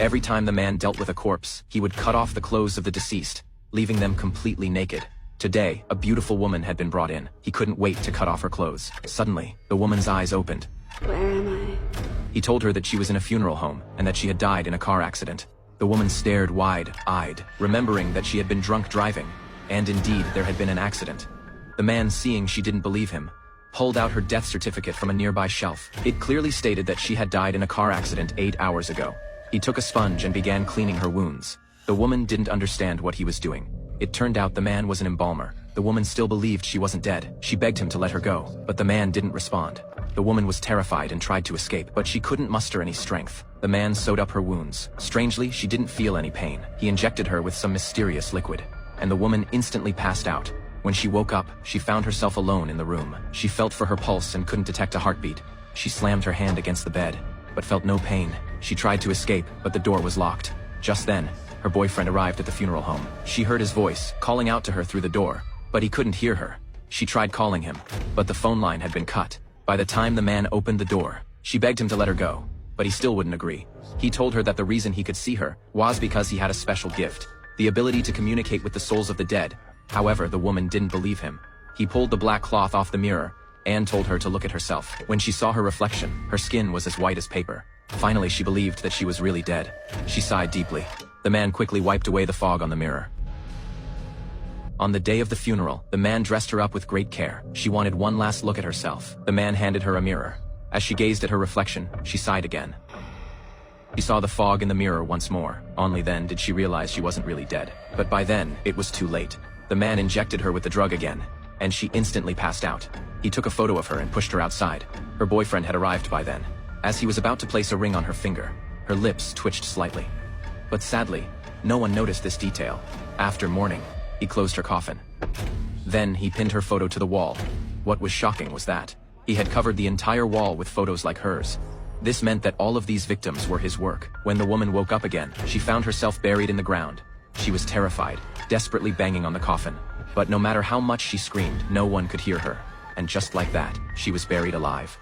Every time the man dealt with a corpse, he would cut off the clothes of the deceased, leaving them completely naked. Today, a beautiful woman had been brought in. He couldn't wait to cut off her clothes. Suddenly, the woman's eyes opened. Where am I? He told her that she was in a funeral home and that she had died in a car accident. The woman stared wide-eyed, remembering that she had been drunk driving, and indeed there had been an accident. The man, seeing she didn't believe him, pulled out her death certificate from a nearby shelf. It clearly stated that she had died in a car accident 8 hours ago. He took a sponge and began cleaning her wounds. The woman didn't understand what he was doing. It turned out the man was an embalmer. The woman still believed she wasn't dead. She begged him to let her go, but the man didn't respond. The woman was terrified and tried to escape, but she couldn't muster any strength. The man sewed up her wounds. Strangely, she didn't feel any pain. He injected her with some mysterious liquid, and the woman instantly passed out. When she woke up, she found herself alone in the room. She felt for her pulse and couldn't detect a heartbeat. She slammed her hand against the bed, but felt no pain. She tried to escape, but the door was locked. Just then, her boyfriend arrived at the funeral home. She heard his voice, calling out to her through the door, but he couldn't hear her. She tried calling him, but the phone line had been cut. By the time the man opened the door, she begged him to let her go, but he still wouldn't agree. He told her that the reason he could see her was because he had a special gift, the ability to communicate with the souls of the dead. However, the woman didn't believe him. He pulled the black cloth off the mirror and told her to look at herself. When she saw her reflection, her skin was as white as paper. Finally, she believed that she was really dead. She sighed deeply. The man quickly wiped away the fog on the mirror. On the day of the funeral, the man dressed her up with great care. She wanted one last look at herself. The man handed her a mirror. As she gazed at her reflection, she sighed again. She saw the fog in the mirror once more. Only then did she realize she wasn't really dead. But by then, it was too late. The man injected her with the drug again, and she instantly passed out. He took a photo of her and pushed her outside. Her boyfriend had arrived by then. As he was about to place a ring on her finger, her lips twitched slightly. But sadly, no one noticed this detail. After mourning, he closed her coffin. Then he pinned her photo to the wall. What was shocking was that he had covered the entire wall with photos like hers. This meant that all of these victims were his work. When the woman woke up again, she found herself buried in the ground. She was terrified, desperately banging on the coffin. But no matter how much she screamed, no one could hear her. And just like that, she was buried alive.